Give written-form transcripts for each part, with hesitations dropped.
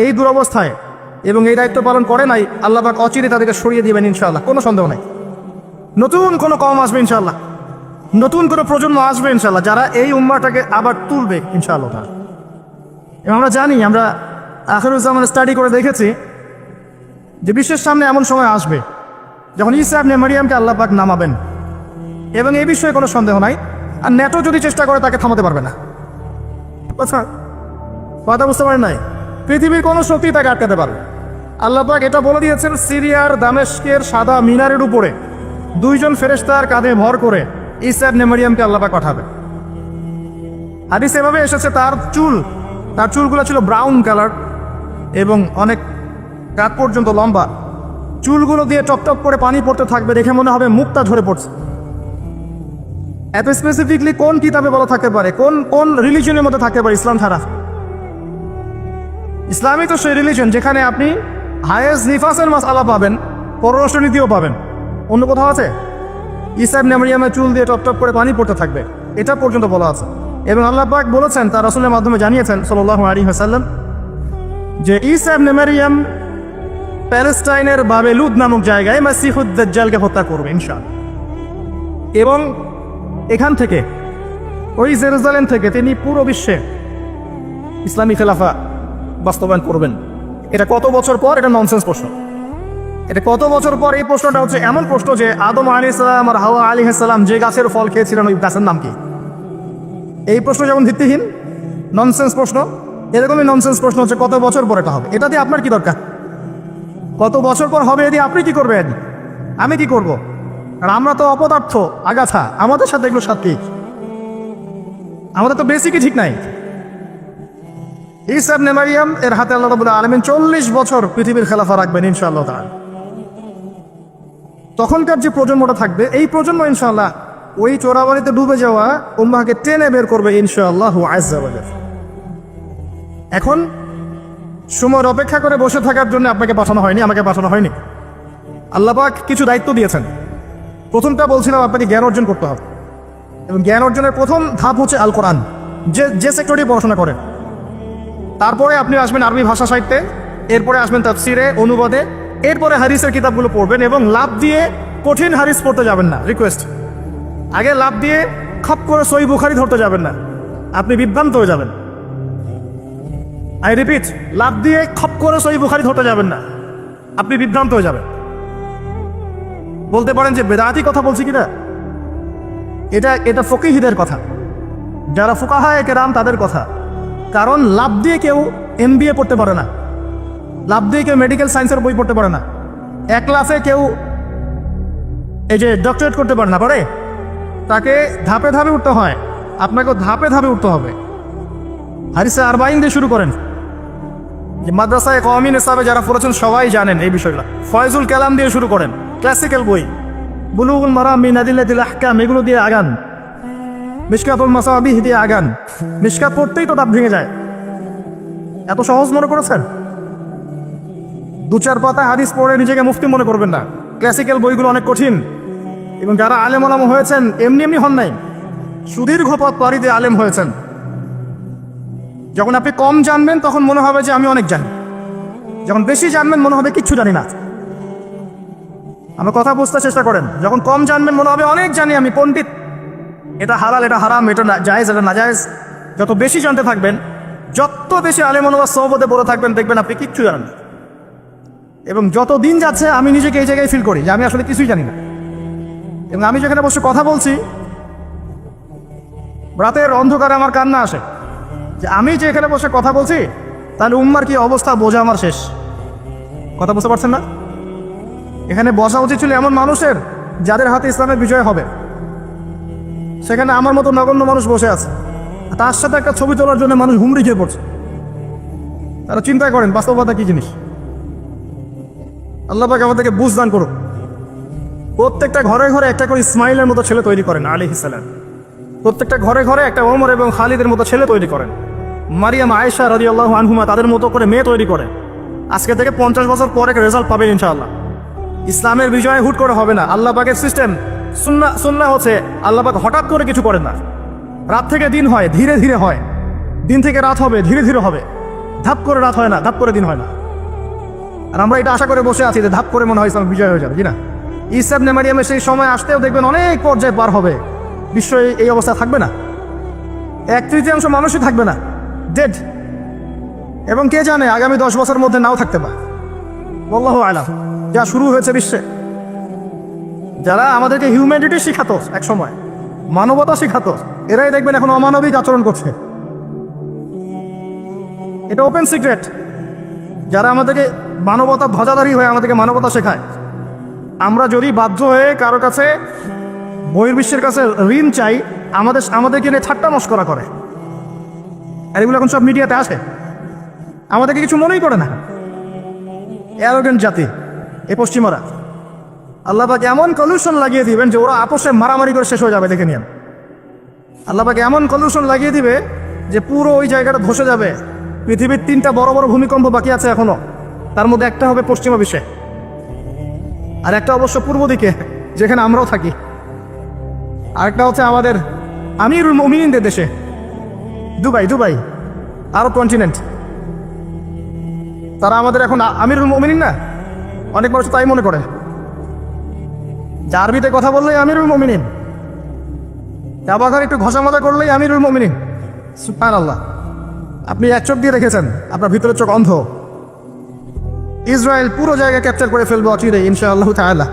এই দুরবস্থায় এবং এই দায়িত্ব পালন করে নাই, আল্লাহ পাক অচিরে তাদেরকে সরিয়ে দিবেন ইনশাআল্লাহ, কোনো সন্দেহ নাই। নতুন কোনো কওম আসবে ইনশাআল্লাহ, নতুন কোনো প্রজন্ম আসবে ইনশাআল্লাহ, যারা এই উম্মাহটাকে আবার তুলবে ইনশাআল্লাহ। এবং আমরা জানি, আমরা আখিরুজ্জামান স্টাডি করে দেখেছি যে বিশ্বের সামনে এমন সময় আসবে যখন ঈসা ইবনে মারইয়ামকে আল্লাহ পাক নামাবেন, এবং এই বিষয়ে কোনো সন্দেহ নাই। আর নেটো যদি চেষ্টা করে তাকে থামাতে পারবে না। কথা বুঝতে পারেন নাই? পৃথিবীর কোনো শক্তি তাকে আটকাতে পারবে। আল্লাহ পাক এটা বলে দিয়েছেন, সিরিয়ার দামেস্কের সাদা মিনারের উপরে দুইজন ফেরেশতার কাঁধে ভর করে ঈসা ইবনে মারইয়ামকে আল্লাহ পাক পাঠাবে। হাদিস এভাবে এসেছে, তার চুলগুলো ছিল ব্রাউন কালার এবং অনেক কাঠ পর্যন্ত লম্বা। চুলগুলো দিয়ে টপটপ করে পানি পড়তে থাকবে, দেখে মনে হবে মুক্তা ঝরে পড়ছে। এত স্পেসিফিকলি কোন কিতাবে বলা থাকতে পারে, কোন রিলিজনের মধ্যে থাকতে পারে ইসলাম ছাড়া? ইসলামই তো সেই রিলিজন যেখানে আপনি হায়েস্ট নিফাসের মাসআলা পাবেন, পররাষ্ট্রনীতিও পাবেন। অন্য কোথাও আছে? ঈসা ইবনে মারইয়ামের চুল দিয়ে টপটপ করে পানি পড়তে থাকবে, এটা পর্যন্ত বলা আছে। এবং আল্লাহ পাক বলেছেন, তার রাসূলের মাধ্যমে জানিয়েছেন সাল্লাল্লাহু আলাইহি ওয়াসাল্লাম, যে ঈসা ইবনে মারইয়াম প্যালেস্টাইনের বাবেলুদ নামক জায়গায় মাসিহুদ দাজ্জালকে হত্যা করবে ইনশাআল্লাহ। এবং এখান থেকে, ওই জেরুজালেম থেকে তিনি পুরো বিশ্বে ইসলামী খেলাফা বাস্তবায়ন করবেন। এটা কত বছর পর? এটা ননসেন্স প্রশ্ন। এটা কত বছর পর? এই প্রশ্নটা হচ্ছে এমন প্রশ্ন যে আদম আলাইহিস সালাম আর হাওয়া আলাইহিস সালাম যে গাছের ফল খেয়েছিলেন, ওই গাছের নাম কি? এই প্রশ্ন যেমন ভিত্তিহীন, ননসেন্স প্রশ্ন, এরকমই ননসেন্স প্রশ্ন হচ্ছে কত বছর পর এটা হবে। এটা দিয়ে আপনার কি দরকার? কত বছর পর হবে এদি আপনি কি করবেন? আমি কি করব? আর আমরা তো অপদার্থ, আগাছা, আমাদের সাথে এগুলো সাথে, আমাদের তো বেসিকই ঠিক নাই। ঈসা ইবনে মারইয়াম এর হাতে আল্লাহ রাব্বুল আলামিন 40 বছর পৃথিবীর খেলাফা রাখবেন ইনশাআল্লাহ তাআলা। তখনকার যে প্রজন্মটা থাকবে, এই প্রজন্ম ইনশাআল্লাহ ওই চোরাবালিতে ডুবে যাওয়া উম্মাহকে টেনে বের করবে ইনশাআল্লাহু আযজা ওয়া জাল। এখন সময়ের অপেক্ষা করে বসে থাকার জন্য আপনাকে পাঠানো হয়নি, আমাকে পাঠানো হয়নি। আল্লাহ পাক কিছু দায়িত্ব দিয়েছেন। প্রথমটা বলছিলাম, আপনাকে জ্ঞান অর্জন করতে হবে, এবং জ্ঞান অর্জনের প্রথম ধাপ হচ্ছে আল কোরআন। যে সেক্টরে পড়াশোনা করেন, তারপরে আপনি আসবেন আরবি ভাষা সাহিত্যে, এরপরে আসবেন তাফসিরে, অনুবাদে, এরপরে হাদিসের কিতাবগুলো পড়বেন। এবং লাভ দিয়ে কঠিন হাদিস পড়তে যাবেন না, রিকোয়েস্ট। আগে লাভ দিয়ে খপ করে সহিহ বুখারী ধরতে যাবেন না, আপনি বিভ্রান্ত হয়ে যাবেন। আই রিপিট, লাভ দিয়ে খপ করে সহিহ বুখারী ধরতে যাবেন না, আপনি বিভ্রান্ত হয়ে যাবেন। বলতে পারেন যে বেদাতি কথা বলছি কিনা? এটা ফকিহীদের কথা, যারা ফুকাহায়ে কেরাম তাদের কথা। কারণ লাভ দিয়ে কেউ MBA পড়তে পারে না, লাভ দিয়ে কেউ মেডিকেল সায়েন্সের বই পড়তে পারে না, এক লাফে কেউ এই যে ডক্টরেট করতে পারে না, পারে? তাকে ধাপে ধাপে উঠতে হয়, আপনাকেও ধাপে ধাপে উঠতে হবে। হাদিসে আরবাইন দিয়ে শুরু করেন। যে মাদ্রাসায় কওমি নিসাবে যারা পড়েছেন সবাই জানেন এই বিষয়গুলো। ফয়জুল কালাম দিয়ে শুরু করেন, ক্লাসিক্যাল বই, বুলুগুল মারাম মিন আদিল্লাতিল আহকাম, এগুলো দিয়ে আগান। মিশকাতুল মাসাবিহ দিয়ে আগান। মিশকাত পড়তেই তো দাঁত ভেঙে যায়, এত সহজ মনে করেছেন? 2-4 পাতা হাদিস পড়ে নিজেকে মুফতি মনে করবেন না। ক্লাসিক্যাল বইগুলো অনেক কঠিন, এবং যারা আলেম ওলামা হয়েছেন এমনি এমনি হন নাই, সুদীর্ঘ পথ পাড়ি দিয়ে আলেম হয়েছেন। যখন আপনি কম জানবেন তখন মনে হবে যে আমি অনেক জানি, যখন বেশি জানবেন মনে হবে কিচ্ছু জানি না। আমার কথা বুঝতে চেষ্টা করেন। যখন কম জানবেন মনে হবে অনেক জানি, আমি পণ্ডিত, এটা হালাল, এটা হারাম, এটা জায়েজ, এটা নাজায়েজ। যত বেশি জানতে থাকবেন, যত বেশি আলেম ওলামার সোহবতে পড়ে থাকবেন, দেখবেন আপনি কিচ্ছু জানেন না। এবং যত দিন যাচ্ছে আমি নিজেকে এই জায়গায় ফিল করি যে আমি আসলে কিছুই জানি না। এবং আমি যেখানে বসে কথা বলছি, রাতের অন্ধকারে আমার কান্না আসে যে আমি যে এখানে বসে কথা বলছি, তাহলে উম্মার কি অবস্থা বোঝা আমার শেষ। কথা বুঝতে পারছেন না? এখানে বসা উচিত ছিল এমন মানুষের যাদের হাতে ইসলামের বিজয় হবে। সেখানে আমার মতো নগণ্য মানুষ বসে আছে, তার সাথে একটা ছবি তোলার জন্য মানুষ হুমড়ি খেয়ে পড়ছে। তারা চিন্তা করেন বাস্তবতা কি জিনিস। আল্লাহ পাক আমাদেরকে বুঝ দান করুক। প্রত্যেকটা ঘরে ঘরে একটা করে ইসমাইলের মতো ছেলে তৈরি করেন আলাইহিস সালাম। প্রত্যেকটা ঘরে ঘরে একটা ওমর এবং খালিদের মতো ছেলে তৈরি করেন। মারিয়াম, আয়েশা রাদিয়াল্লাহু আনহুমা তাদের মতো করে মেয়ে তৈরি করেন। আজকে থেকে 50 বছর পরে রেজাল্ট পাবেন ইনশাআল্লাহ। ইসলামের বিজয় হুট করে হবে না। আল্লাহ পাকের সিস্টেম, সুন্নাহ হচ্ছে আল্লাহ পাক হঠাৎ করে কিছু করেন না। রাত থেকে দিন হয়, ধীরে ধীরে হয়। দিন থেকে রাত হবে, ধীরে ধীরে হবে। ধাপ করে রাত হয় না, ধাপ করে দিন হয় না। আর আমরা এটা আশা করে বসে আছি যে ধাপ করে মনে হয় ইসলাম বিজয় হয়ে যাবে, জি না। ঈসা ইবনে মারিয়ামের সেই সময় আসতেও দেখবেন অনেক পর্যায়ে পার হবে, বিশ্ব এই অবস্থা থাকবে না, 1/3 মানুষই থাকবে না, ডেড। এবং কে জানে আগামী 10 বছরের মধ্যে নাও থাকতে পারে, আল্লাহু আ'লাম। যা শুরু হয়েছে বিশ্বে, যারা আমাদেরকে হিউম্যানিটি শিখাতো, এক সময় মানবতা শিখাতো, এরাই দেখবেন এখন অমানবিক আচরণ করছে। এটা ওপেন সিক্রেট। যারা আমাদেরকে মানবতা ধ্বজাধারী হয়ে আমাদেরকে মানবতা শেখায়, আমরা যদি বাধ্য হয়ে কারো কাছে বহির্বিশ্বের কাছে ঋণ চাই, আমাদেরকে নিয়ে ঠাট্টা মশকরা করে। আর এগুলো এখন সব মিডিয়াতে আসে, আমাদেরকে কিছু মনেই করে না। অ্যারোগেন্ট জাতি এ পশ্চিমারা। আল্লাহ পাক এমন কলিউশন লাগিয়ে দিবেন যে ওরা আপোষে মারামারি করে শেষ হয়ে যাবে, দেখে নিন। আল্লাহ পাক এমন কলিউশন লাগিয়ে দিবে যে পুরো ওই জায়গাটা ধসে যাবে। পৃথিবীর 3টা বড় বড় ভূমিকম্প বাকি আছে এখনো, তার মধ্যে একটা হবে পশ্চিমা বিশ্বে, আর একটা অবশ্য পূর্ব দিকে যেখানে আমরাও থাকি, আরেকটা হচ্ছে আমাদের আমিরুল মুমিনিনদের দেশে, দুবাই আরব কন্টিনেন্ট। তারা আমাদের এখন আমিরুল মুমিনিন না, অনেক মানুষ তাই মনে করে। যে আরবিতে কথা বললেই আমিরুল মুমিনিন, আবার একটু ঘষা মাজা করলেই আমিরুল মুমিনিন। সুবহানাল্লাহ। আপনি এক চোখ দিয়ে রেখেছেন, আপনার ভিতরের চোখ অন্ধ। ইসরায়েল পুরো জায়গা ক্যাপচার করে ফেলবে অচিরে ইনশাআল্লাহ তাআলা,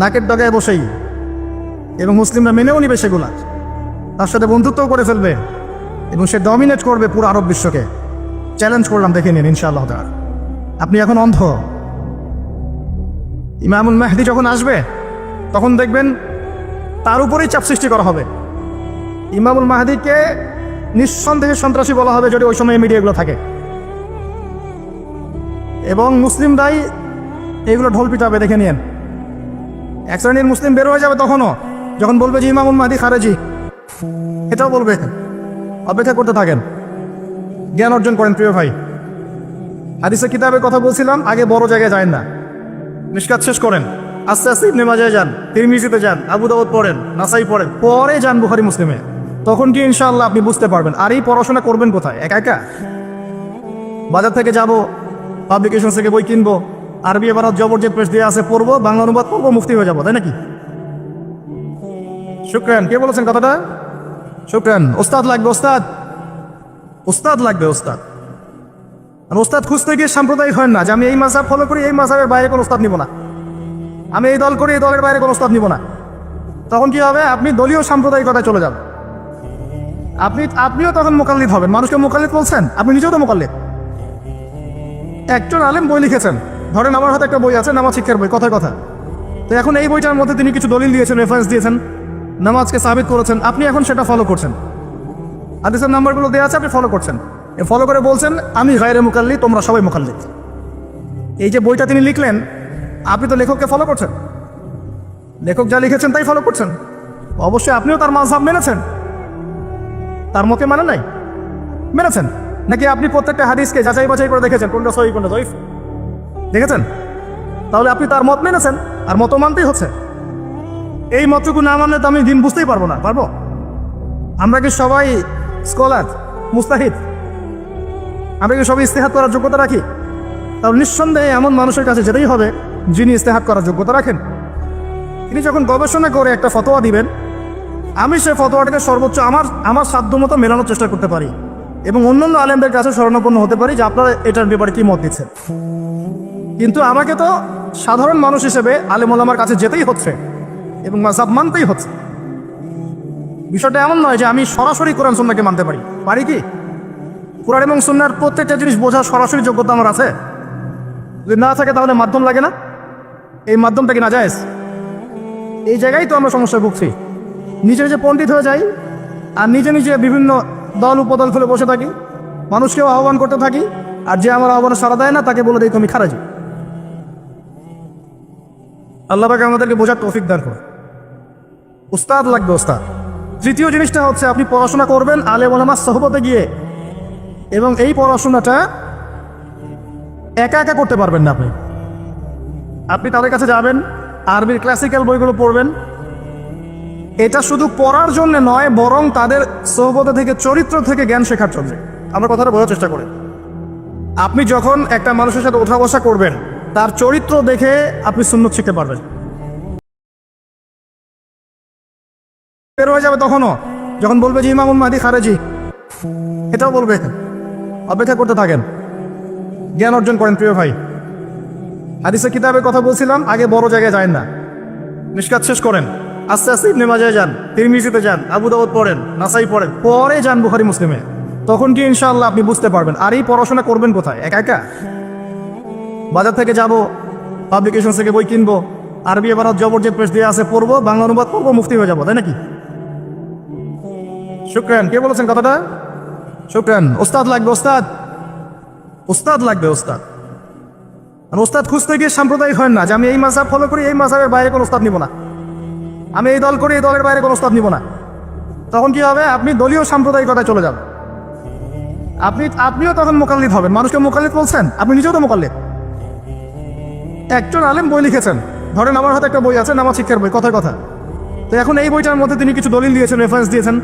নাকের ডগায় বসেই। এবং মুসলিমরা মেনেও নিবে সেগুলা, তার সাথে বন্ধুত্বও করে ফেলবে, এবং সে ডমিনেট করবে পুরো আরব বিশ্বকে। চ্যালেঞ্জ করলাম, দেখে নিন ইনশাআল্লাহ তাআলা। আপনি এখন অন্ধ। ইমামুল মাহদি যখন আসবে তখন দেখবেন তার উপরেই চাপ সৃষ্টি করা হবে। ইমামুল মাহদিকে নিঃসন্দেহে সন্ত্রাসী বলা হবে যদি ওই সময় মিডিয়াগুলো থাকে, এবং মুসলিমরাই এইগুলো ঢোল পিটাবে, দেখে নিন। এক শ্রেণীর মুসলিম বের হয়ে যাবে তখনও, যখন বলবে যে ইমামুল মাহদি খারেজি, এটাও বলবে। অপেক্ষা করতে থাকেন, জ্ঞান অর্জন করেন প্রিয় ভাই। হাদিসের কিতাবের কথা বলছিলাম, আগে বড় জায়গায় যায় না, মিশকাত শেষ করেন, আস্তে আস্তে ইবনে মাজায় যান, তিরমিজিতে যান, আবু দাউদ পড়েন, নাসাই পড়েন, পরে যান বুখারী মুসলিমে। তখন কি ইনশাআল্লাহ আপনি বুঝতে পারবেন। আর এই পড়াশোনা করবেন কোথায়? একা একা? বাজার থেকে যাব, পাবলিকেশন থেকে বই কিনবো, আরবি এবারত জবরজেদ প্রেস দিয়ে আছে, পড়বো, বাংলা অনুবাদ করবো, মুফতি হয়ে যাবো, তাই নাকি? শুকরান। কে বলেছেন কথাটা? শুকরান। ওস্তাদ লাগবে, ওস্তাদ লাগবে, ওস্তাদ। আর ওস্তাদ খুঁজতে গিয়ে সাম্প্রদায়িক হয় না যে আমি এই মাযহাব ফলো করি, এই মাযহাবের বাইরে কোনো ওস্তাদ নিব না, আমি এই দল করি, এই দলের বাইরে কোনো ওস্তাদ নিব না। তখন কি হবে? আপনি দলীয় সাম্প্রদায়িকতায় চলে যাবেন। আপনিও তখন মুকাল্লিদ হবেন। মানুষকে মুকাল্লিদ বলছেন, আপনি নিজেও তো মুকাল্লিদ। একজন আলেম বই লিখেছেন, ধরেন আমার হাতে একটা বই আছে, নামাজ শিক্ষার বই, কথার কথা। তো এখন এই বইটার মধ্যে তিনি কিছু দলিল দিয়েছেন, রেফারেন্স দিয়েছেন, নামাজকে সাবিত করেছেন, আপনি এখন সেটা ফলো করছেন। হাদিসের নাম্বারগুলো দেওয়া আছে, আপনি ফলো করছেন। ফলো করে বলছেন আমি গায়রে মুকাল্লিদ, তোমরা সবাই মুকাল্লিদ। এই যে বইটা তিনি লিখলেন, আপনি তো লেখককে ফলো করছেন, লেখক যা লিখেছেন তাই ফলো করছেন। অবশ্যই আপনিও তার মাযহাব মেনেছেন, তার মতে মানে নাই, মেনেছেন নাকি? আপনি প্রত্যেকটা হাদিসকে যাচাই বাছাই করে দেখেছেন কোনটা সহিহ কোনটা যঈফ, দেখেছেন? তাহলে আপনি তার মত মেনেছেন, আর মত মানতেই হচ্ছে। এই মতটুকু না মানলে তো আমি দিন বুঝতেই পারবো না। পারবো? আমরা কি সবাই স্কলার, মুস্তাহিদ? আমরা কি সবাই ইস্তেহাদ করার যোগ্যতা রাখি? তাহলে নিঃসন্দেহে এমন মানুষের কাছে যেতেই হবে যিনি ইস্তেহাদ করার যোগ্যতা রাখেন। তিনি যখন গবেষণা করে একটা ফতোয়া দিবেন, আমি সেই ফতোয়াটাকে সর্বোচ্চ আমার সাধ্য মতো মেলানোর চেষ্টা করতে পারি, এবং অন্যান্য আলেমদের কাছে শরণাপন্ন হতে পারি যে আপনারা এটার ব্যাপারে কি মত দিচ্ছেন। কিন্তু আমাকে তো সাধারণ মানুষ হিসেবে আলেম ওলামার কাছে যেতেই হচ্ছে এবং মাযহাব মানতেই হচ্ছে। বিষয়টা এমন নয় যে আমি সরাসরি কোরআন সুন্নাহকে মানতে পারি কি? কোরআন এবং সুন্নাহর প্রত্যেকটা জিনিস বোঝার সরাসরি যোগ্যতা আমার আছে? যদি না থাকে তাহলে মাধ্যম লাগে না? এই মাধ্যমটা কি নাজায়েজ? এই জায়গায় তো আমরা সমস্যায় ভুগছি। নিজে নিজে পণ্ডিত হয়ে যাই, আর নিজে নিজে বিভিন্ন দল উপদল খুলে বসে থাকি, মানুষকেও আহ্বান করতে থাকি, আর যে আমার আহ্বানে সাড়া দেয় না তাকে বলে দিই তুমি খারাজি। আল্লাহ পাক আমাদেরকে বোঝার তৌফিক দান করে। উস্তাদ লাগবে, ওস্তাদ। তৃতীয় জিনিসটা হচ্ছে আপনি পড়াশোনা করবেন আলেম ওলামার সোহবতে গিয়ে, এবং এই পড়াশোনাটা একা একা করতে পারবেন না। আপনি তাদের কাছে যাবেন, আরবির ক্লাসিক্যাল বইগুলো পড়বেন। এটা শুধু পড়ার জন্য নয়, বরং তাদের সোহবত থেকে, চরিত্র থেকে জ্ঞান শেখার জন্য। আমরা কথাটা বোঝার চেষ্টা করি। আপনি যখন একটা মানুষের সাথে ওঠা বসা করবেন, তার চরিত্র দেখে আপনি সুন্নত শিখতে পারবেন। বের হয়ে যাবে তখনও, যখন বলবে যে ইমামুল মাহদী খারেজি, এটাও বলবে। অপেক্ষা করতে থাকেন, জ্ঞান অর্জন করেন প্রিয় ভাই। হাদিসের কিতাবের কথা বলছিলাম, আগে বড় জায়গায় যায় না, নিষ্কাত শেষ করেন, আস্তে আস্তে ইবনে মাজায় যান, তিরমিজিতে যান, আবু দাউদ পড়েন, নাসাই পড়েন, পরে যান বুখারী মুসলিমে। তখন কি ইনশাআল্লাহ আপনি বুঝতে পারবেন। আর এই পড়াশোনা করবেন কোথায়? একা একা? বাজার থেকে যাব, পাবলিকেশন থেকে বই কিনবো, আরবি এবার জবরজেদ পেশ দিয়ে আছে, পড়বো, বাংলা অনুবাদ করবো, মুফতি হয়ে যাবো, তাই নাকি? শুকরান। কে বলেছেন কথাটা? শুকরান। ওস্তাদ লাগবে, ওস্তাদ, ওস্তাদ লাগবে, ওস্তাদ। আর ওস্তাদ খুঁজতে গিয়ে সাম্প্রদায়িক হয় না যে আমি এই মাযহাব ফলো করি, এই মাযহাবের বাইরে কোনো ওস্তাদ নিব না, আমি এই দল করি, এই দলের বাইরে কোনো ওস্তাদ নিব না। তখন কি হবে? আপনি দলীয় সাম্প্রদায়িকতায় চলে যাবেন। আপনিও তখন মুকাল্লিদ হবেন। মানুষকে মুকাল্লিদ বলছেন, আপনি নিজেও তো মুকাল্লিদ। একজন আলেম বই লিখেছেন, ধরেন আমার হাতে একটা বই আছে, নামাজ শিক্ষার বই, কথার কথা। তো এখন এই বইটার মধ্যে তিনি কিছু দলিল দিয়েছেন, রেফারেন্স দিয়েছেন,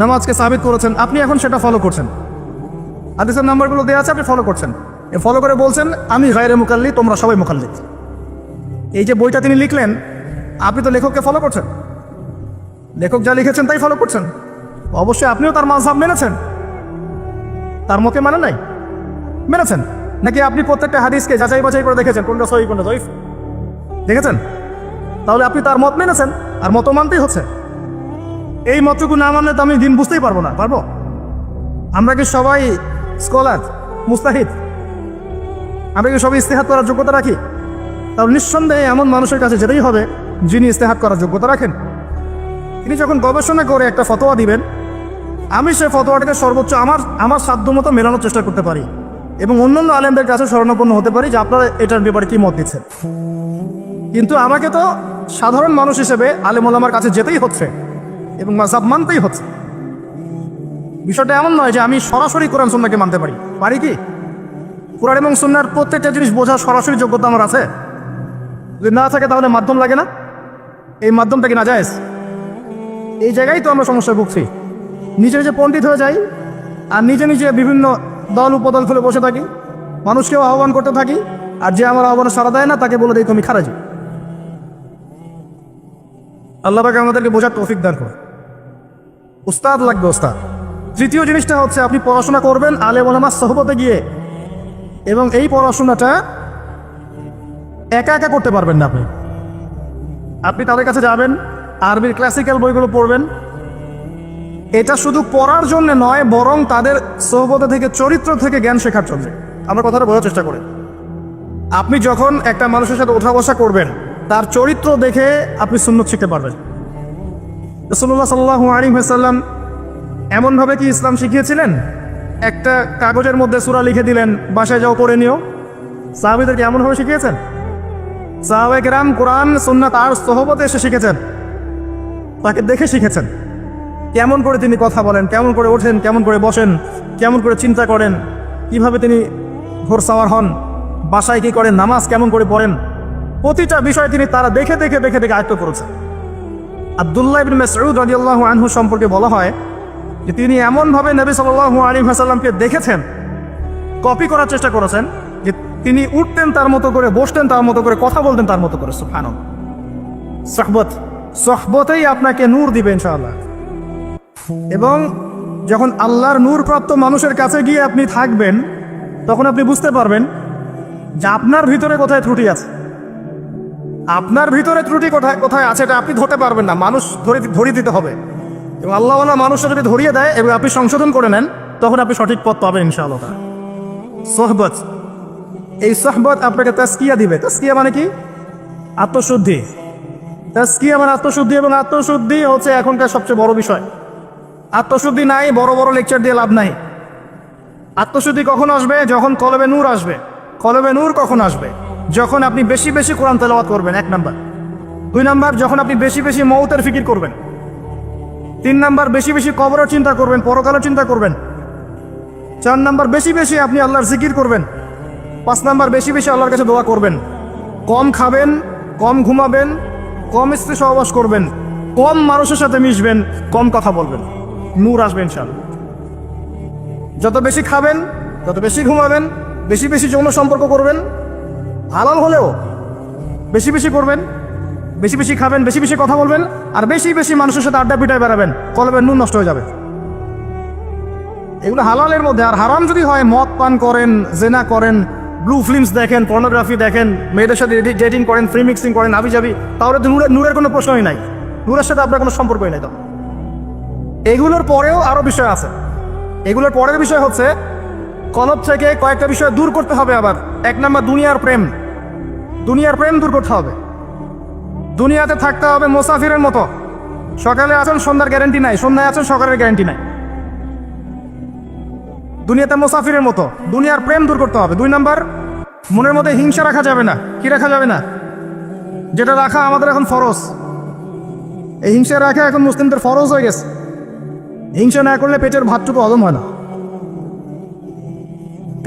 নামাজকে সাবিত করেছেন, আপনি এখন সেটা ফলো করছেন। হাদিসের নাম্বারগুলো দেওয়া আছে, আপনি ফলো করছেন। ফলো করে বলছেন আমি গায়রে মুকাল্লিদ, তোমরা সবাই মুকাল্লিদ। এই যে বইটা তিনি লিখলেন, আপনি তো লেখককে ফলো করছেন, লেখক যা লিখেছেন তাই ফলো করছেন। অবশ্যই আপনিও তার মাযহাব মেনেছেন, তার মতে মানে নাই, মেনেছেন নাকি? আপনি প্রত্যেকটা হাদিসকে যাচাই বাছাই করে দেখেছেন কোনটা সহিহ কোনটা যঈফ, দেখেছেন? তাহলে আপনি তার মত মেনেছেন, আর মত মানতেই হচ্ছে। এই মতটুকু না মানলে তো আমি দিন বুঝতেই পারবো না। পারবো? আমরা কি সবাই স্কলার, মুস্তাহিদ? আমরা কি সবাই ইস্তেহাদ করার যোগ্যতা রাখি? তাহলে নিঃসন্দেহে এমন মানুষের কাছে যেতেই হবে যিনি ইস্তেহাদ করার যোগ্যতা রাখেন। তিনি যখন গবেষণা করে একটা ফতোয়া দিবেন, আমি সেই ফতোয়াটাকে সর্বোচ্চ আমার সাধ্য মতো মেলানোর চেষ্টা করতে পারি এবং অন্যান্য আলেমদের কাছে শরণাপন্ন হতে পারি যে আপনারা এটার ব্যাপারে কি মত দিচ্ছেন। কিন্তু আমাকে তো সাধারণ মানুষ হিসেবে আলেম ওলামার কাছে যেতেই হচ্ছে এবং মাযহাব মানতেই হচ্ছে। বিষয়টা এমন নয় যে আমি সরাসরি কোরআন সুন্নাহকে মানতে পারি। পারি কি? কোরআন এবং সুন্নাহর প্রত্যেকটা জিনিস বোঝার সরাসরি যোগ্যতা আমার আছে? যদি না থাকে তাহলে মাধ্যম লাগে না? এই মাধ্যমটা কি নাজায়েজ? এই জায়গায় তো আমরা সমস্যায় ভুগছি। নিজে নিজে পণ্ডিত হয়ে যাই আর নিজে নিজে বিভিন্ন দল উপদল খুলে বসে থাকি, মানুষকেও আহ্বান করতে থাকি, আর যে আমার আহ্বানে সাড়া দেয় না তাকে বলে দিই তুমি খারাজি। আল্লাহ পাক আমাদেরকে বোঝার তৌফিক দান করে। উস্তাদ লাগবে, ওস্তাদ। তৃতীয় জিনিসটা হচ্ছে আপনি পড়াশোনা করবেন আলেম ওলামার সোহবতে গিয়ে, এবং এই পড়াশোনাটা একা একা করতে পারবেন না। আপনি তাদের কাছে যাবেন, আরবির ক্লাসিক্যাল বইগুলো পড়বেন। এটা শুধু পড়ার জন্য নয়, বরং তাদের সোহবতে থেকে, চরিত্র থেকে জ্ঞান শেখার জন্য। আমরা কথাটা বোঝার চেষ্টা করি। আপনি যখন একটা মানুষের সাথে ওঠা বসা করবেন, তার চরিত্র দেখে আপনি সুন্নত শিখতে পারবেন। রাসূলুল্লাহ সাল্লাল্লাহু আলাইহি ওয়াসাল্লাম এমনভাবে কি ইসলাম শিখিয়েছিলেন? একটা কাগজের মধ্যে সূরা লিখে দিলেন, বাসায় যাও পড়ে নিও। সাহাবীদেরকে এমনভাবে শিখিয়েছেন? সাহাবায়ে কেরাম কোরআন সুন্নাত তার সোহবতে এসে শিখেছেন, তাকে দেখে শিখেছেন। কেমন করে তিনি কথা বলেন, কেমন করে ওঠেন, কেমন করে বসেন, কেমন করে চিন্তা করেন, কিভাবে তিনি ঘোড়সাওয়ার হন, বাসায় কি করেন, নামাজ কেমন করে পড়েন, প্রতিটা বিষয় তিনি তারা দেখে দেখে দেখে দেখে আয়ত্ত করেছেন। আব্দুল্লাহ ইবনে মাসউদ রাদিয়াল্লাহু আনহু সম্পর্কে বলা হয় যে তিনি এমনভাবে নবী সাল্লাল্লাহু আলাইহি ওয়াসাল্লামকে দেখেছেন, কপি করার চেষ্টা করেছেন, যে তিনি উঠতেন তার মতো করে, বসতেন তার মতো করে, কথা বলতেন তার মতো করে। সুবহানাল্লাহ। সোহবতেই আপনাকে নূর দিবে ইনশাআল্লাহ। এবং যখন আল্লাহর নূর প্রাপ্ত মানুষের কাছে গিয়ে আপনি থাকবেন, তখন আপনি বুঝতে পারবেন যে আপনার ভিতরে কোথায় ত্রুটি আছে। আপনার ভিতরে ত্রুটি কোথায় কোথায় আছে এটা আপনি ধরতে পারবেন না, মানুষ ধরিয়ে দিতে হবে। এবং আল্লাহওয়ালা মানুষরা যদি ধরিয়ে দেয় এবং আপনি সংশোধন করে নেন, তখন আপনি সঠিক পথ পাবেন ইনশাআল্লাহ। সোহবত, এই সোহবত আপনাকে তাজকিয়া দিবে। তাজকিয়া মানে কি? আত্মশুদ্ধি। তাজকিয়া মানে আত্মশুদ্ধি, এবং আত্মশুদ্ধি হচ্ছে এখনকার সবচেয়ে বড় বিষয়। আত্মশুদ্ধি নাই, বড় বড় লেকচার দিয়ে লাভ নাই। আত্মশুদ্ধি কখন আসবে? যখন কলবে নূর আসবে। কলবে নূর কখন আসবে? যখন আপনি বেশি বেশি কোরআন তেলাওয়াত করবেন, 1 নাম্বার। 2 নাম্বার, যখন আপনি বেশি বেশি মৌতের ফিকির করবেন। 3 নাম্বার, বেশি বেশি কবরের চিন্তা করবেন, পরকালের চিন্তা করবেন। 4 নাম্বার, বেশি বেশি আপনি আল্লাহর জিকির করবেন। 5 নাম্বার, বেশি বেশি আল্লাহর কাছে দোয়া করবেন। কম খাবেন, কম ঘুমাবেন, কম স্ত্রী সহবাস করবেন, কম মানুষের সাথে মিশবেন, কম কথা বলবেন। নূর আসবে ইনশাআল্লাহ। যত বেশি খাবেন, যত বেশি ঘুমাবেন, বেশি বেশি যৌন সম্পর্ক করবেন, হালাল হলেও বেশি বেশি করবেন, বেশি বেশি খাবেন, বেশি বেশি কথা বলবেন, আর বেশি বেশি মানুষের সাথে আড্ডা পিটায় বেড়াবেন, কলবের নুন নষ্ট হয়ে যাবে। এগুলো হালালের মধ্যে। আর হারাম যদি হয়, মদ পান করেন, জেনা করেন, ব্লু ফিল্মস দেখেন, পর্নোগ্রাফি দেখেন, মেয়েদের সাথে ডেটিং করেন, ফ্রি মিক্সিং করেন, আবিজাবি, তাহলে তো নূরের কোনো প্রশ্নই নাই, নূরের সাথে আপনার কোনো সম্পর্কই নাই। তো এগুলোর পরেও আরো বিষয় আছে। এগুলোর পরের বিষয় হচ্ছে কলব থেকে কয়েকটা বিষয় দূর করতে হবে। আবার 1 নাম্বার দুনিয়ার প্রেম। দুনিয়ার প্রেম দূর করতে হবে। দুনিয়াতে থাকতে হবে মুসাফিরের মতো, সকালে আছেন সন্ধ্যার গ্যারান্টি নাই, সন্ধ্যায় আছেন সকালের গ্যারান্টি নাই। দুনিয়াতে মুসাফিরের মতো দুনিয়ার প্রেম দূর করতে হবে। 2 নাম্বার, মনের মধ্যে হিংসা রাখা যাবে না। কি রাখা যাবে না? যেটা রাখা আমাদের এখন ফরজ। এই হিংসা রাখা এখন মুসলিমদের ফরজ হয়ে গেছে। হিংসা না করলে পেটের ভাতটুকু হজম হয় না।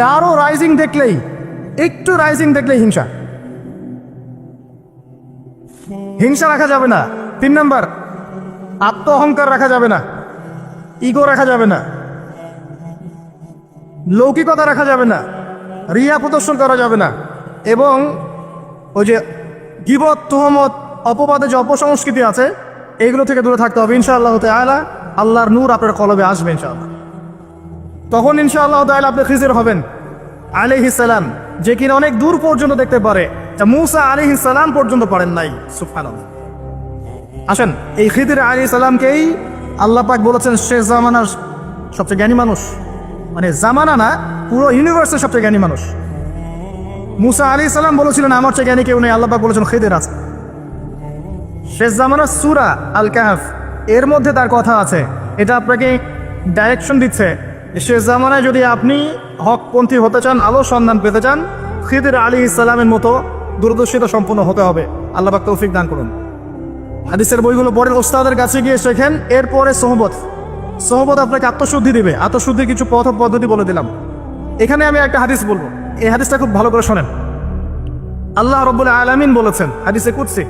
কারো রাইজিং দেখলেই, একটু রাইজিং দেখলেই হিংসা। হিংসা রাখা যাবে না। 3 নাম্বার, আত্ম অহংকার রাখা যাবে না, ইগো রাখা যাবে না, লৌকিকতা রাখা যাবে না, রিয়া প্রদর্শন করা যাবে না, এবং ওই যে গীবত, তুহমত, অপবাদে যে অপসংস্কৃতি আছে, এগুলো থেকে দূরে থাকতে হবে। ইনশাআল্লাহ তাআলা আল্লাহর নূর আপনার কলবে আসবে ইনশাআল্লাহ। তখন ইনশাআল্লাহ তাআলা আপনি খিজির হবেন আলাইহিস সালাম, যে কিনা অনেক দূর পর্যন্ত দেখতে পারে, যা মূসা আলাইহিস সালাম পর্যন্ত পারেন নাই। সুবহানাল্লাহ। আসেন, এই খিজির আলাইহিস সালামকেই আল্লাহ পাক বলেছেন শেষ জামানার সবচেয়ে জ্ঞানী মানুষ। মানে জামানা না, পুরো ইউনিভার্সের সবচেয়ে জ্ঞানী মানুষ। মূসা আলাইহিস সালাম বলেছিলেন আমার চেয়ে জ্ঞানী কেউ নেই, আল্লাহ পাক বলেছেন খিজির আছে। শেষ জামানার সূরা আল কাহফ, এর মধ্যে তার কথা আছে। এটা আপনাকে ডাইরেকশন দিচ্ছে, শেষ জামানায় যদি আপনি হকপন্থী হতে চান, আলো সন্ধান পেতে চান, খিদির আলাইহিস সালামের মতো দূরদর্শিতা সম্পন্ন হতে হবে। আল্লাহ পাক তৌফিক দান করুন। হাদিসের বইগুলো পড়েন, ওস্তাদের কাছে গিয়ে শেখেন। এরপরে সোহবত আপনাকে আত্মশুদ্ধি দিবে। আত্মশুদ্ধির কিছু পথ পদ্ধতি বলে দিলাম। এখানে আমি একটা হাদিস বলবো, এই হাদিসটা খুব ভালো করে শোনেন। আল্লাহ রাব্বুল আলামিন বলেছেন হাদিসে কুদসি,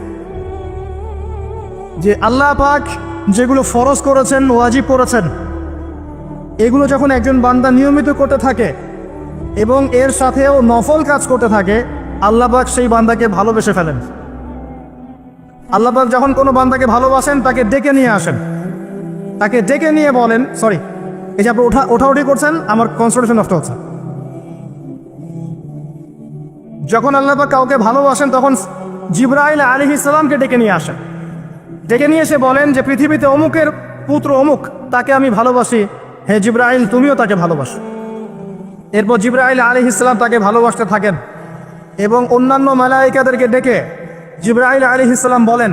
যে আল্লাহ পাক যেগুলো ফরজ করেছেন, ওয়াজিব করেছেন, এগুলো যখন একজন বান্দা নিয়মিত করতে থাকে এবং এর সাথেও নফল কাজ করতে থাকে, আল্লাহ পাক সেই বান্দাকে ভালোবেসে ফেলেন। আল্লাহ পাক যখন কোনো বান্দাকে ভালোবাসেন, তাকে ডেকে নিয়ে আসেন, তাকে ডেকে নিয়ে বলেন, সরি, এই যে আপনি ওঠাউঠি করছেন, আমার কনসেন্ট্রেশন নষ্ট হচ্ছে। যখন আল্লাহ পাক কাউকে ভালোবাসেন, তখন জিবরাইল আলাইহিস সালামকে ডেকে নিয়ে আসেন। ডেকে নিয়ে এসে বলেন যে পৃথিবীতে অমুকের পুত্র অমুক, তাকে আমি ভালোবাসি, হে জিবরাইল তুমিও তাকে ভালোবাসো। এরপর জিবরাইল আলাইহিস সালাম তাকে ভালোবাসতে থাকেন এবং অন্যান্য মালায়েকাদেরকে ডেকে জিবরাইল আলাইহিস সালাম বলেন,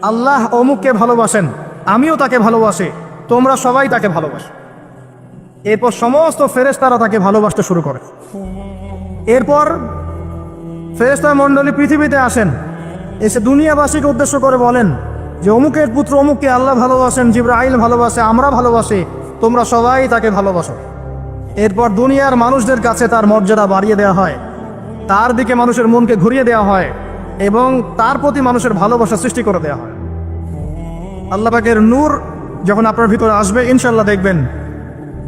আল্লাহ অমুককে ভালোবাসেন, আমিও তাকে ভালোবাসি, তোমরা সবাই তাকে ভালোবাসো। এরপর সমস্ত ফেরেশতারা তাকে ভালোবাসতে শুরু করে। এরপর ফেরেশতা মণ্ডলী পৃথিবীতে আসেন, এসে দুনিয়াবাসীকে উদ্দেশ্য করে বলেন যে অমুকের পুত্র অমুককে আল্লাহ ভালোবাসেন, জিবরাইল ভালোবাসে, আমরা ভালোবাসি, তোমরা সবাই তাকে ভালোবাসো। এরপর দুনিয়ার মানুষদের কাছে তার মর্যাদা বাড়িয়ে দেওয়া হয়, তার দিকে মানুষের মনকে ঘুরিয়ে দেওয়া হয় এবং তার প্রতি মানুষের ভালোবাসা সৃষ্টি করে দেওয়া হয়। আল্লাহ পাকের নূর যখন আপনার ভিতরে আসবে, ইনশাআল্লাহ দেখবেন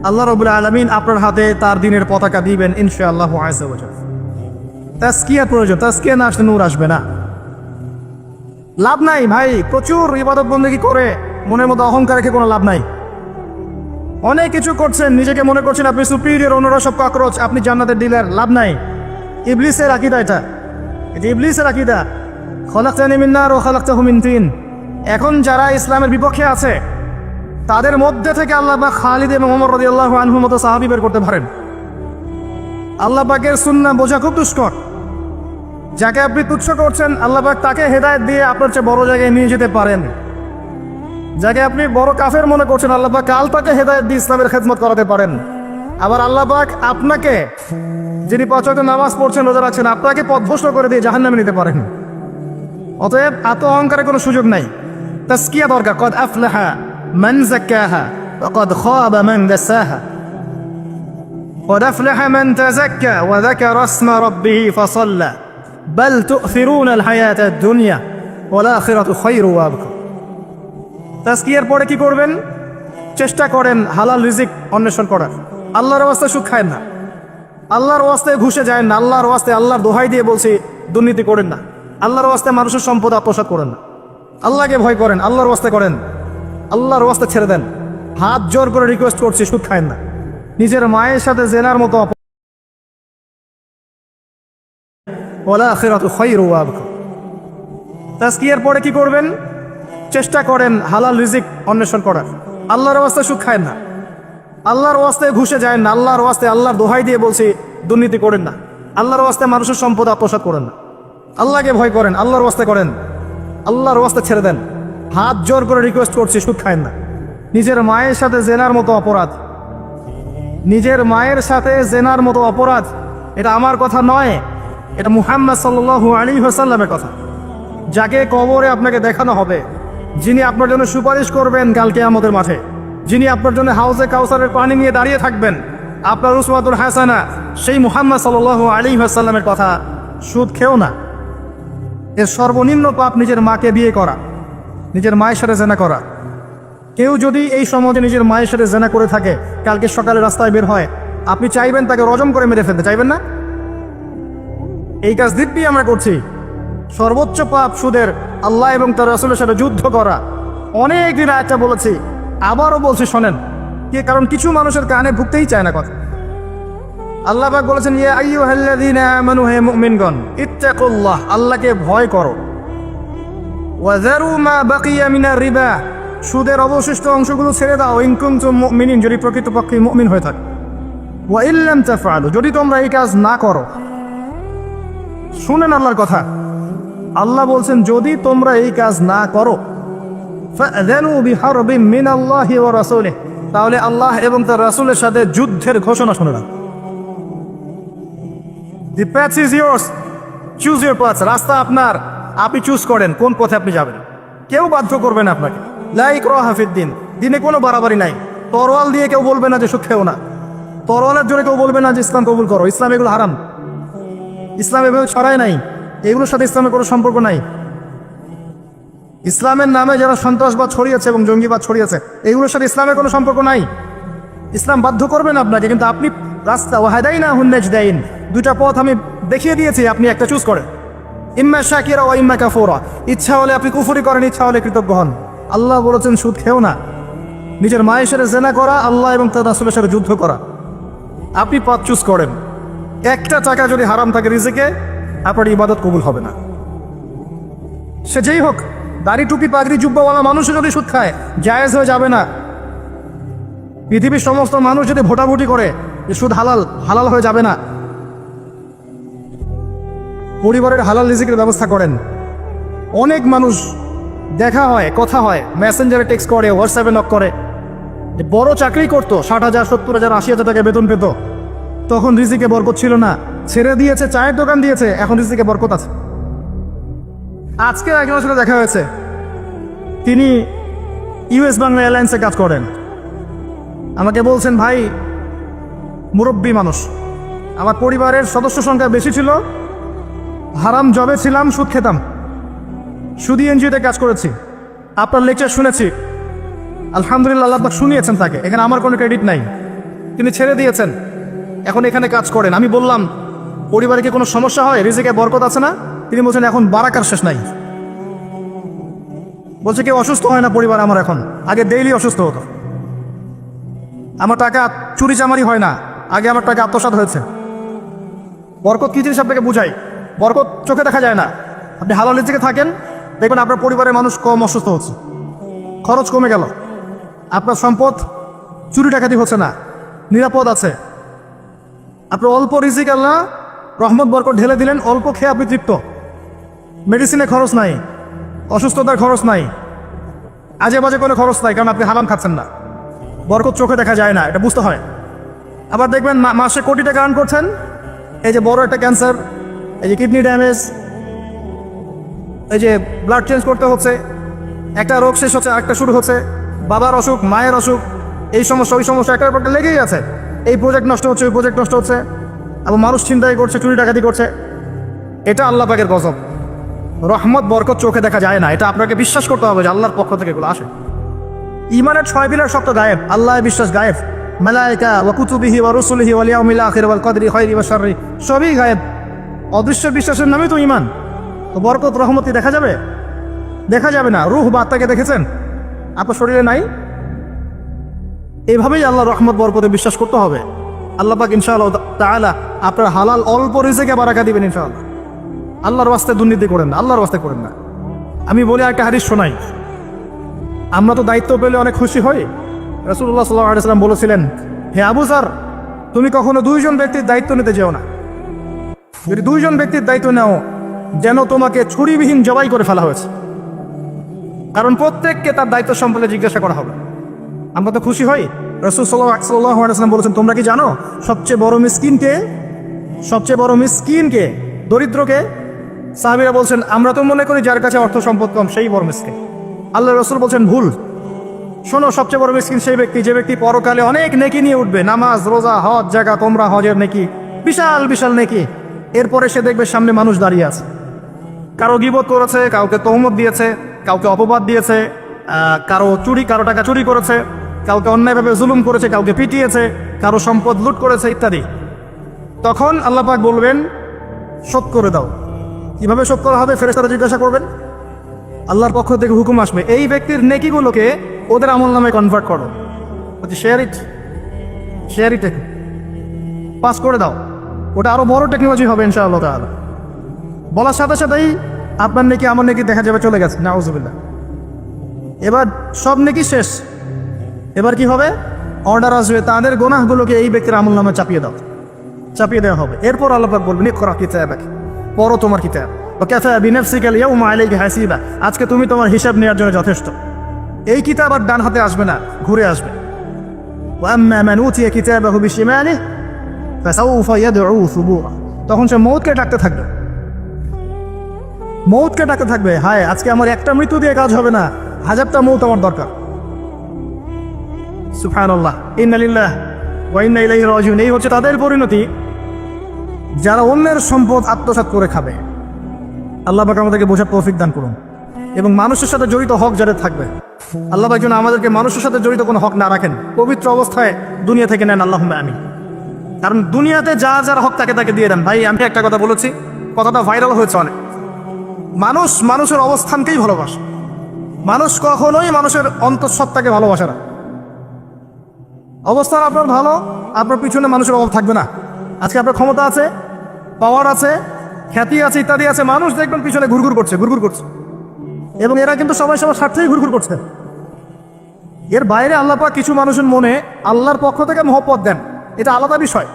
আল্লাহ রাব্বুল আলামিন আপনার হাতে তার দিনের পতাকা দিবেন ইনশাআল্লাহু আযজা ওয়া জাল্লা। তাজকিয়ার প্রয়োজন, তাজকিয়া না আসলে নূর আসবে না। লাভ নাই ভাই, প্রচুর ইবাদত বন্দেগী করে মনের মধ্যে অহংকার রেখে কোনো লাভ নাই। অনেক কিছু করছেন, নিজেকে মনে করছেন আপনি সুপিরিয়র, অন্যরা সব ককরোচ, আপনি জান্নাতের ডিলার, লাভ নাই। ইবলিসের আকীদা এটা ইবলিসের আকীদা, খলাকতানি মিন নার ওয়া খলাকতাহু মিন তিন। এখন যারা ইসলামের বিপক্ষে আছে, তাদের মধ্যে থেকে আল্লাহ পাক খালিদ এবং ওমর রাদিয়াল্লাহু আনহুর মতো সাহাবী বের করতে পারেন। আল্লাহ পাকের সুন্নাহ বোঝা খুব দুষ্কর। যাকে আপনি তুচ্ছ করছেন, আল্লাহ পাক তাকে হেদায়েত দিয়ে আপনার চেয়ে বড় জায়গায় নিয়ে যেতে পারেন। যাকে আপনি বড় কাফের মনে করছেন, আল্লাহ পাক কাল তাকে হেদায়েত দিয়ে ইসলামের খেদমত করাতে পারেন। আবার আল্লাহ পাক আপনাকে, যিনি 5 ওয়াক্ত নামাজ পড়ছেন, রোজা রাখছেন, আপনাকে পথভ্রষ্ট করে দিয়ে জাহান্নামে নিতে পারেন। অতএব আত্ম অহংকারের কোনো সুযোগ নাই, তাজকিয়া দরকার। কদ আফলাহা মান যাক্কাহা ওয়া কদ খাবা মান দাসাহা। কদ আফলাহা মান তাযাক্কা ওয়া যাকারা ইসমা রাব্বিহি ফাসাল্লা বাল তু'থিরুনা আল হায়াতা আদ-দুনিয়া ওয়াল আখিরাতু খায়রু ওয়া আবকা। তাজকিয়ার পরে কি করবেন? চেষ্টা করেন হালাল রিজিক অন্বেষণ করার। আল্লাহর রাস্তায় সুখ খায় না, আল্লাহর ওয়াস্তে ঘুষে যায় না, আল্লাহর ওয়াস্তে আল্লাহর দোহাই দিয়ে বলছি দুর্নীতি করেন না, আল্লাহর ওয়াস্তে মানুষের সম্পদ আত্মসাৎ করেন না, আল্লাহকে ভয় করেন, আল্লাহর ওয়াস্তে করেন, আল্লাহর ওয়াস্তে ছেড়ে দেন। হাত জোর করে রিকোয়েস্ট করছি, সুদ খায়েন না। নিজের মায়ের সাথে জেনার মতো ওয়াল আখিরাতু খায়রু ওয়া আবকা। তাজকিয়ার পরে কি করবেন? চেষ্টা করেন হালাল রিজিক অন্বেষণ করার। আল্লাহর ওয়াস্তে সুদ খায়েন না, আল্লাহর ওয়াস্তে ঘুষে যায় না, আল্লাহর ওয়াস্তে আল্লাহর দোহাই দিয়ে বলছি দুর্নীতি করেন না, আল্লাহর ওয়াস্তে মানুষের সম্পদ আত্মসাৎ করেন না, আল্লাহকে ভয় করেন, আল্লাহর ওয়াস্তে করেন, আল্লাহর ওয়াস্তে ছেড়ে দেন। হাত জোর করে রিকোয়েস্ট করছি, সুদ খায়েন না। নিজের মায়ের সাথে জেনার মতো অপরাধ, নিজের মায়ের সাথে জেনার মতো অপরাধ, এটা আমার কথা নয়, এটা মুহাম্মদ সাল্লাল্লাহু আলাইহি ওয়াসাল্লামের কথা। যাকে কবরে আপনাকে দেখানো হবে, যিনি আপনার জন্য সুপারিশ করবেন কাল কিয়ামতের মাঠে, যিনি আপনার জন্য হাউজে কাউসারের পানি নিয়ে দাঁড়িয়ে থাকবেন, আপনার উসওয়াতুল হাসানা, সেই মুহাম্মদ সাল্লাল্লাহু আলাইহি ওয়াসাল্লামের কথা। সুদ খেও না। এর সর্বনিম্ন পাপ নিজের মাকে বিয়ে করা, নিজের মায়ের সাথে জেনা করা। কেউ যদি এই সমাজে নিজের মায়ের সাথে জেনা করে থাকে, কালকে সকালে রাস্তায় বের হয়, আপনি চাইবেন তাকে রজম করে মেরে ফেলতে, চাইবেন না? এই কাজ দিব্যি আমরা করছি। সর্বোচ্চ পাপ সুদের, আল্লাহ এবং তার রাসূলের সাথে যুদ্ধ করা। অনেক দিন আয়াতটা বলেছি, আবারও বলছি, শোনেন। কারণ কিছু মানুষের কানে ঢুকতেই চায় না কথা। আল্লাহ পাক বলেছেন, ইয়া আইয়ুহাল্লাযীনা আমানু, হে মুমিনগণ, ইত্তাকুল্লাহ, আল্লাহকে ভয় করো। ওয়া যারু মা বাকিয়া মিনার রিবা, সুদের অবশিষ্ট অংশগুলো ছেড়ে দাও। ইন কুনতুম মুমিনিন, যদি প্রকৃতপক্ষে মুমিন হয়ে থাকে। ওয়া ইল্লাম তাফআলু, যদি তোমরা এই কাজ না করো। শুনেন আল্লাহর কথা। আল্লাহ বলছেন, যদি তোমরা এই কাজ না করো, ফাআযানু বিহারবিন মিনাল্লাহি ওয়া রাসূলিহি, তাহলে আল্লাহ এবং তার রাসূলের সাথে যুদ্ধের ঘোষণা শুনে নাও। The path is yours, choose your path, রাস্তা আপনার, আপনি চুজ করেন কোন পথে আপনি যাবেন। কেউ বাধ্য করবে না আপনাকে। লা ইকরাহা ফিদ্দিন, দিনে কোনো বাড়াবাড়ি নাই। তরোয়াল দিয়ে কেউ বলবে না যে সুদ খেও না, তরোয়ালের জন্য কেউ বলবে না যে ইসলাম কবুল করো। ইসলাম এগুলো হারাম, ইসলাম এগুলো ছড়ায় নাই, এগুলোর সাথে ইসলামের কোনো সম্পর্ক নাই। ইসলামের নামে যারা সন্ত্রাসবাদ ছড়িয়েছে এবং জঙ্গিবাদ ছড়িয়েছে, এগুলোর সাথে ইসলামের কোনো সম্পর্ক নাই। ইসলাম বাধ্য করবেন আপনাকে, কিন্তু আপনি রাস্তা ওয়াহাদাইনা হুন্নাজদাইন, দুইটা পথ আমি দেখিয়ে দিয়েছি, আপনি একটা চুজ করেন। ইম্মা শাকিরা ওয়া ইম্মা কাফুরা, ইচ্ছা হলে আপনি কুফরি করেন, ইচ্ছা হলে কৃতজ্ঞ হন। আল্লাহ বলেছেন সুদ খেও না। নিজের মায়ের সাথে জেনা করা, আল্লাহ এবং তার রাসূলের সাথে যুদ্ধ করা, আপনি পথ চুজ করেন। একটা টাকা যদি হারাম থাকে রিজিকে, আপনার ইবাদত কবুল হবে না। সে যেই হোক, দাড়ি টুপি পাগড়ি জুব্বাওয়ালা মানুষও যদি সুদ খায়, জায়েজ হয়ে যাবে না। পৃথিবীর সমস্ত মানুষ যদি ভোটাভুটি করে যে সুদ হালাল, হালাল হয়ে যাবে না। পরিবারের হালাল রিজিকের ব্যবস্থা করেন। অনেক মানুষ দেখা হয়, কথা হয়, মেসেঞ্জারে টেক্সট করে, হোয়াটসঅ্যাপে নক করে, যে বড় চাকরি করতো, 60,000 70,000 80,000 টাকা বেতন পেত, তখন রিজিকে বরকত ছিল না, ছেড়ে দিয়েছে, চায়ের দোকান দিয়েছে, এখন রিজিকে বরকত আছে। আজকে একজনের সাথে দেখা হয়েছে, তিনি ইউএস বাংলা এয়ারলাইন্সে কাজ করেন। আমাকে বলছেন, ভাই, মুরব্বী মানুষ, আমার পরিবারের সদস্য সংখ্যা বেশি ছিল, হারাম জবে ছিলাম, সুদ খেতাম, সুদী এনজিওতে কাজ করেছি, আপনার লেকচার শুনেছি, আলহামদুলিল্লাহ, আল্লাহ পাক শুনিয়েছেন তাকে, এখানে আমার কোনো ক্রেডিট নাই, তিনি ছেড়ে দিয়েছেন, এখন এখানে কাজ করেন। আমি বললাম, পরিবারে কি কোনো সমস্যা হয়, রিজিকে বরকত আছে না? তিনি বলছেন, এখন বারাকার শেষ নাই। বলছে, কেউ অসুস্থ হয় না পরিবার আমার এখন, আগে ডেইলি অসুস্থ হতো। আমার টাকা চুরি চামারি হয় না, আগে আমার টাকা আত্মসাৎ হয়েছে। বরকত কি জিনিস আপনাকে বুঝাই, বরকত চোখে দেখা যায় না। আপনি হালাল রিজিকে থাকেন, দেখবেন আপনার পরিবারের মানুষ কম অসুস্থ হচ্ছে, খরচ কমে গেল, আপনার সম্পদ চুরি ডাকাতি হচ্ছে না, নিরাপদ আছে। আপনার অল্প রিজিক আল্লাহ রহমত বরকত ঢেলে দিলেন, অল্প খেয়ে আপনি তৃপ্ত, মেডিসিনে খরচ নাই, অসুস্থতার খরচ নাই, আজে বাজে কোনো খরচ নাই, কারণ আপনি হারাম খাচ্ছেন না। বরকত চোখে দেখা যায় না, এটা বুঝতে হয়। আবার দেখবেন মাসে কোটি টাকা আর্ন করছেন, এই যে বড় একটা ক্যান্সার, এই যে কিডনি ড্যামেজ, এই যে ব্লাড চেঞ্জ করতে হচ্ছে, একটা রোগ শেষ হচ্ছে আরেকটা শুরু হচ্ছে, বাবার অসুখ, মায়ের অসুখ, এই সমস্যা ওই সমস্যা একটার পর একটা লেগেই আছে। এই প্রজেক্ট নষ্ট হচ্ছে, ওই প্রজেক্ট নষ্ট হচ্ছে, আবার মানুষ ছিনতাই করছে, চুরি ডাকাতি করছে। এটা আল্লাহ পাকের গজব। রহমত বরকত চোখে দেখা যায় না, এটা আপনাকে বিশ্বাস করতে হবে যে আল্লাহর পক্ষ থেকে এগুলো আসে। ইমানের 6 পিলার সব তো গায়েব, আল্লাহ বিশ্বাস গায়েব, মালায়েকা ওয়া কুতুবিহি ওয়া রুসুলিহি ওয়াল ইয়াউমিল আখির ওয়াল কদরি খায়রি ওয়া শাররি, সবই গায়েব। অদৃশ্য বিশ্বাসের নামই তো ঈমান। তো বরকত রহমতি দেখা যাবে? দেখা যাবে না। রূহ বা আত্মাকে দেখেছেন? আপনার শরীরে নাই। এইভাবেই আল্লাহর রহমত বরকতে বিশ্বাস করতে হবে। আল্লাহ পাক ইনশাআল্লাহ তাআলা আপনার হালাল অল্প রিজিকে বারাকা দিবেন ইনশাআল্লাহ। আল্লাহর ওয়াস্তে দুর্নীতি করেন না, আল্লাহর ওয়াস্তে করেন না। আমি বলি একটা হাদিস শোনাই। আমরা তো দায়িত্ব পেলে অনেক খুশি হই। রাসূলুল্লাহ সাল্লাল্লাহু আলাইহি ওয়াসাল্লাম বলেছিলেন, হে আবু যর, তুমি কখনো দুইজন ব্যক্তির দায়িত্ব নিতে যেও না। যদি দুইজন ব্যক্তির দায়িত্ব নাও, যেন তোমাকে ছুরিবিহীন জবাই করে ফেলা হয়েছে। কারণ প্রত্যেককে তার দায়িত্ব সম্পর্কে জিজ্ঞাসা করা হবে। আমরা তো খুশি হই। রাসূল সাল্লাল্লাহু আলাইহি ওয়াসাল্লাম বলেছেন, তোমরা কি জানো সবচেয়ে বড় মিসকিনকে? সবচেয়ে বড় মিসকিনকে, দরিদ্রকে? সাহাবীরা বলছেন, আমরা তো মনে করি যার কাছে অর্থ সম্পদ কম সেই বড় মিসকিন। আল্লাহ রাসূল বলছেন, ভুল। শোনো, সবচেয়ে বড় মিসকিন সেই ব্যক্তি যে ব্যক্তি পরকালে অনেক নেকি নিয়ে উঠবে। নামাজ, রোজা, হজ, জাকাত, ওমরা, হজের নেকি, বিশাল বিশাল নেকি। এরপরে সে দেখবে সামনে মানুষ দাঁড়িয়ে আছে, কারো গীবত করেছে, কাউকে তহমত দিয়েছে, কাউকে অপবাদ দিয়েছে, কারো টাকা চুরি করেছে, কাউকে অন্যায়ভাবে জুলুম করেছে, কাউকে পিটিয়েছে, কারো সম্পদ লুট করেছে ইত্যাদি। তখন আল্লাহ পাক বলবেন, শোধ করে দাও। কিভাবে শোধ করা হবে? ফেরেশতারা জিজ্ঞাসা করবেন। আল্লাহর পক্ষ থেকে হুকুম আসবে, এই ব্যক্তির নেকিগুলোকে ওদের আমল নামে কনভার্ট করো। শেয়ার ইট পাস করে দাও। ওটা আরো বড় টেকনোলজি হবে ইনশাআল্লাহ তাআলা। বলার সাথে সাথেই আপনার নেকি আমার নেকি দেখা যাবে চলে গেছে, নাউজুবিল্লাহ। এবার সব নেকি শেষ। এবার কি হবে? অর্ডার আসবে, তাদের গুনাহগুলোকে এই ব্যক্তির আমল নামে চাপিয়ে দেওয়া হবে। এরপর আল্লাহ পাক বলবেন, ইকরা কিতাবাক, পড়ো তোমার কিতাব। ওয়া কাফা বিনাফসিকা আল ইয়াউমা আলাইকা হাসিবা, আজকে তুমি তোমার হিসাব নেওয়ার জন্য যথেষ্ট। এই কিতাব আর ডান হাতে আসবে না, ঘুরে আসবে। ওয়া আম্মা মান উতিয়া কিতাবাহু বিশিমালিহি ফাসাউফা ইয়াদউ সুবুরা, তখন সে মৌতকে ডাকতে থাকবে, হায় আজকে আমার একটা মৃত্যু দিয়ে কাজ হবে না, 1000টা মৌত আমার দরকার। সুবহানাল্লাহ, ইন্না লিল্লাহি ওয়া ইন্না ইলাইহি রাজিউন। এই হচ্ছে তাদের পরিণতি যারা অন্যের সম্পদ আত্মসাৎ করে খাবে। আল্লাহ পাক আমাদেরকে বোঝার তৌফিক দান করুন। এবং মানুষের সাথে জড়িত হক যাদের থাকবে, আল্লাহ পাক যেন আমাদেরকে মানুষের সাথে জড়িত কোনো হক না রাখেন, পবিত্র অবস্থায় দুনিয়া থেকে নেন, আল্লাহুম্মা আমিন। কারণ দুনিয়াতে যার হক তাকে দিয়ে দেন। ভাই, আমি একটা কথা বলেছি, কথাটা ভাইরাল হয়েছে অনেক। মানুষের অবস্থানকেই ভালোবাসে। মানুষ কখনোই মানুষের অন্তঃসত্ত্বাকে ভালোবাসে না। অবস্থান আপনার ভালো, আপনার পিছনে মানুষের অভাব থাকবে না। আজকে আপনার ক্ষমতা আছে, পাওয়ার আছে, খ্যাতি আছে, ইত্যাদি আছে, মানুষ দেখবেন পিছনে ঘুরঘুর করছে। এবং এরা কিন্তু সবাই সবার স্বার্থেই ঘুরঘুর করছে। এর বাইরে আল্লাহ পাক কিছু মানুষের মনে আল্লাহর পক্ষ থেকে মহব্বত দেন, এটা আলাদা বিষয়।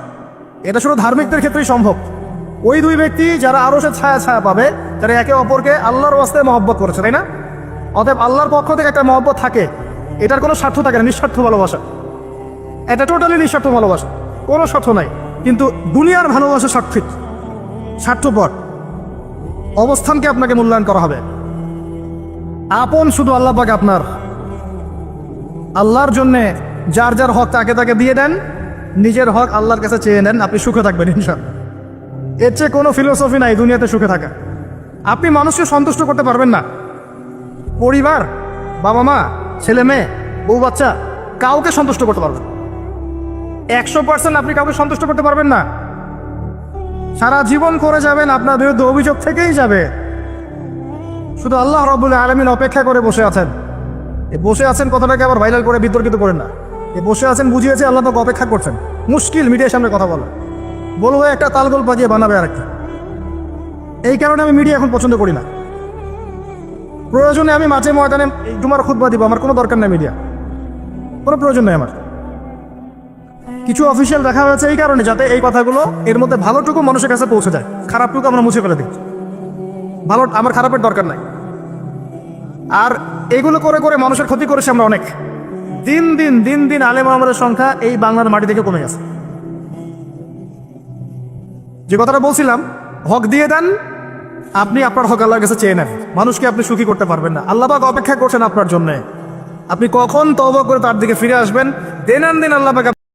এটা শুধু ধার্মিকদের ক্ষেত্রেই সম্ভব। ওই দুই ব্যক্তি যারা আরো সে ছায়া পাবে, তারা একে অপরকে আল্লাহর ওয়াস্তে মহব্বত করেছে, তাই না? অতএব আল্লাহর পক্ষ থেকে একটা মহব্বত থাকে, এটার কোনো স্বার্থ থাকে না, নিঃস্বার্থ ভালোবাসা। এটা টোটালি নিঃস্বার্থ ভালোবাসা, কোনো স্বার্থ নাই। কিন্তু দুনিয়ার ভালোবাসা স্বার্থপর। অবস্থানকে আপনাকে মূল্যায়ন করা হবে। আপন শুধু আল্লাহ পাক আপনার। আল্লাহর জন্যে যার হক তাকে দিয়ে দেন, নিজের হক আল্লাহর কাছে চেয়ে নেন, আপনি সুখে থাকবেন ইনশাআল্লাহ। এর চেয়ে কোনো ফিলোসফি নাই দুনিয়াতে সুখে থাকা। আপনি মানুষকে সন্তুষ্ট করতে পারবেন না। পরিবার, বাবা মা, ছেলে মেয়ে, বউ বাচ্চা, কাউকে সন্তুষ্ট করতে পারবেন 100%। আপনি কাউকে সন্তুষ্ট করতে পারবেন না। সারা জীবন করে যাবেন, আপনার বিরুদ্ধে অভিযোগ থেকেই যাবে। শুধু আল্লাহ রাব্বুল আলামিন অপেক্ষা করে বসে আছেন। এই বসে আছেন কথাটাকে আবার ভাইরাল করে বিতর্কিত করেন না। এই বসে আছেন বুঝিয়েছে আল্লাহ তাকে অপেক্ষা করছেন। মুশকিল মিডিয়ার সামনে কথা বলবো একটা তালগোল বাজিয়ে বানাবে আরেকটা। এই কারণে আমি মিডিয়া এখন পছন্দ করি না। প্রয়োজনে আমি মাঠে ময়দানে জুমার খুতবা দিব, আমার কোনো দরকার নেই মিডিয়া, কোনো প্রয়োজন নেই আমার। কিছু অফিসিয়াল দেখা হয়েছে এই কারণে, যাতে এই কথাগুলো এর মধ্যে ভালোটুকু মানুষের কাছে পৌঁছে যায়, খারাপটুকু আমরা মুছে ফেলে দিই। আমার খারাপের দরকার নাই। আর এগুলো করে মানুষের ক্ষতি করেছে আমরা অনেক। দিন দিন আলেম আমাদের সংখ্যা এই বাংলার মাটি থেকে কমে গেছে। যে কথাটা বলছিলাম, হক দিয়ে দেন, আপনি আপনার হক আল্লাহর কাছে চেয়ে নেন। মানুষকে আপনি সুখী করতে পারবেন না। আল্লাহ পাক অপেক্ষা করছেন আপনার জন্য। আপনি কখন তওবা করে তার দিকে ফিরে আসবেন, দিন আল্লাহ পাক